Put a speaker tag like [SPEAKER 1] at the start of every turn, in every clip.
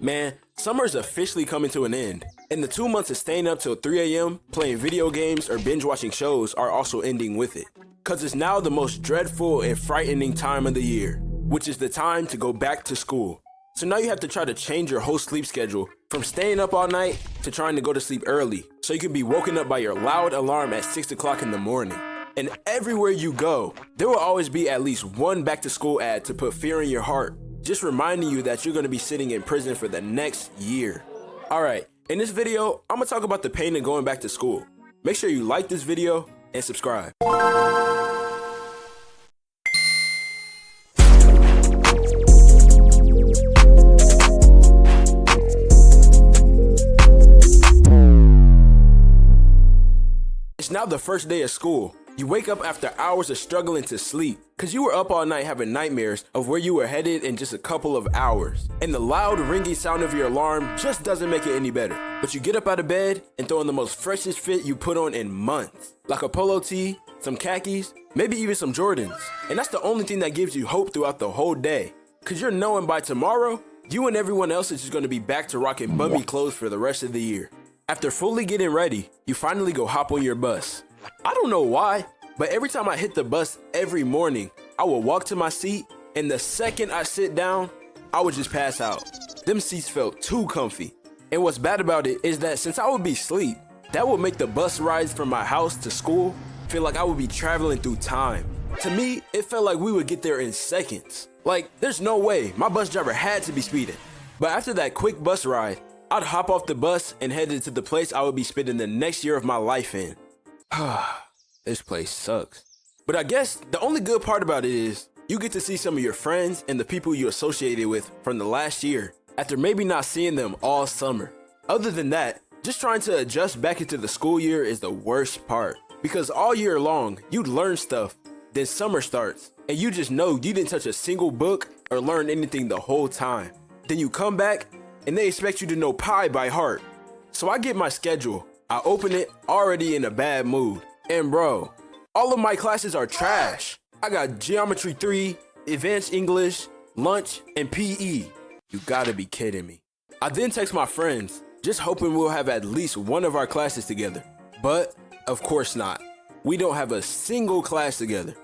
[SPEAKER 1] Man, summer is officially coming to an end, and the 2 months of staying up till 3 a.m. playing video games or binge watching shows are also ending with it. Cause it's now the most dreadful and frightening time of the year, which is the time to go back to school. So now you have to try to change your whole sleep schedule from staying up all night to trying to go to sleep early so you can be woken up by your loud alarm at 6 o'clock in the morning. And everywhere you go, there will always be at least one back to school ad to put fear in your heart, just reminding you that you're going to be sitting in prison for the next year. Alright, in this video, I'm going to talk about the pain of going back to school. Make sure you like this video and subscribe. It's now the first day of school. You wake up after hours of struggling to sleep because you were up all night having nightmares of where you were headed in just a couple of hours. And the loud ringing sound of your alarm just doesn't make it any better. But you get up out of bed and throw in the most freshest fit you put on in months. Like a polo tee, some khakis, maybe even some Jordans. And that's the only thing that gives you hope throughout the whole day. Because you're knowing by tomorrow, you and everyone else is just going to be back to rocking bummy clothes for the rest of the year. After fully getting ready, you finally go hop on your bus. I don't know why, but every time I hit the bus every morning, I would walk to my seat, and the second I sit down, I would just pass out. Them seats felt too comfy. And what's bad about it is that since I would be asleep, that would make the bus rides from my house to school feel like I would be traveling through time. To me, it felt like we would get there in seconds. Like, there's no way, my bus driver had to be speeding. But after that quick bus ride, I'd hop off the bus and head to the place I would be spending the next year of my life in. This place sucks. But I guess the only good part about it is you get to see some of your friends and the people you associated with from the last year after maybe not seeing them all summer. Other than that, just trying to adjust back into the school year is the worst part. Because all year long, you'd learn stuff, then summer starts, and you just know you didn't touch a single book or learn anything the whole time. Then you come back, and they expect you to know pi by heart. So I get my schedule, I open it already in a bad mood. And bro, all of my classes are trash. I got Geometry 3, Advanced English, Lunch, and PE. You gotta be kidding me. I then text my friends, just hoping we'll have at least one of our classes together. But, of course not. We don't have a single class together.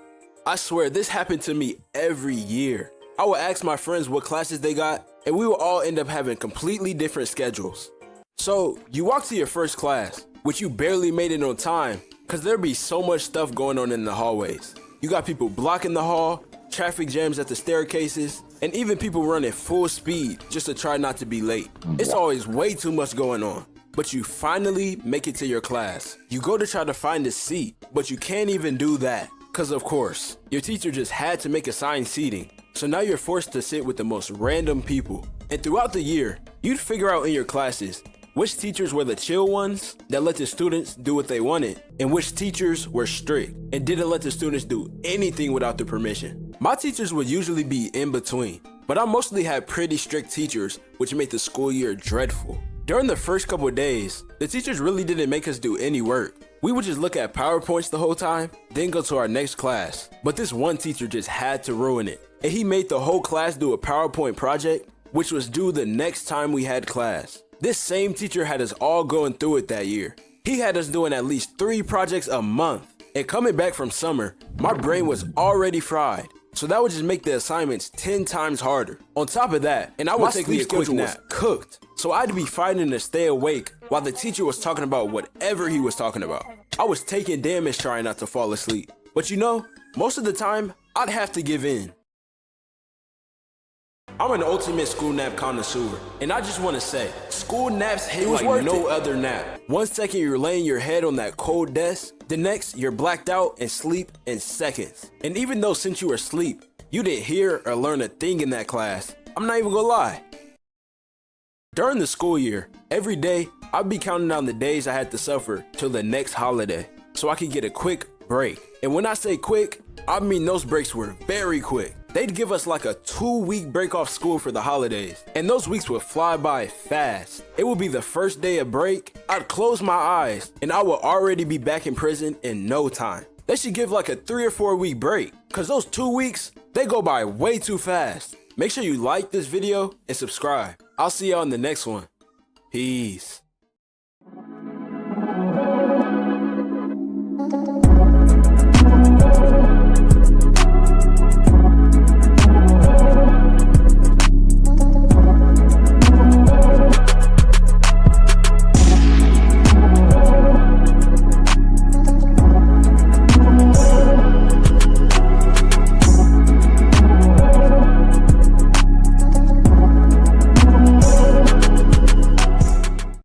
[SPEAKER 1] I swear this happened to me every year. I would ask my friends what classes they got, and we will all end up having completely different schedules. So, you walk to your first class, which you barely made it on time, cause there be so much stuff going on in the hallways. You got people blocking the hall, traffic jams at the staircases, and even people running full speed just to try not to be late. It's always way too much going on. But you finally make it to your class. You go to try to find a seat, but you can't even do that. Cause of course, your teacher just had to make assigned seating. So now you're forced to sit with the most random people. And throughout the year, you'd figure out in your classes which teachers were the chill ones that let the students do what they wanted, and which teachers were strict and didn't let the students do anything without their permission. My teachers would usually be in between, but I mostly had pretty strict teachers, which made the school year dreadful. During the first couple of days, the teachers really didn't make us do any work. We would just look at PowerPoints the whole time, then go to our next class. But this one teacher just had to ruin it, and he made the whole class do a PowerPoint project, which was due the next time we had class. This same teacher had us all going through it that year. He had us doing at least 3 projects a month. And coming back from summer, my brain was already fried. So that would just make the assignments 10 times harder. On top of that, and I would take a quick nap, cooked. So I'd be fighting to stay awake while the teacher was talking about whatever he was talking about. I was taking damage trying not to fall asleep. But you know, most of the time, I'd have to give in. I'm an ultimate school nap connoisseur, and I just want to say, school naps hit like no other nap. 1 second you're laying your head on that cold desk, the next you're blacked out and sleep in seconds. And even though since you were asleep, you didn't hear or learn a thing in that class, I'm not even gonna lie. During the school year, every day, I'd be counting down the days I had to suffer till the next holiday, so I could get a quick break. And when I say quick, I mean those breaks were very quick. They'd give us like a 2-week break off school for the holidays, and those weeks would fly by fast. It would be the first day of break, I'd close my eyes, and I would already be back in prison in no time. They should give like a 3 or 4 week break, cause those 2 weeks, they go by way too fast. Make sure you like this video and subscribe. I'll see y'all in the next one. Peace.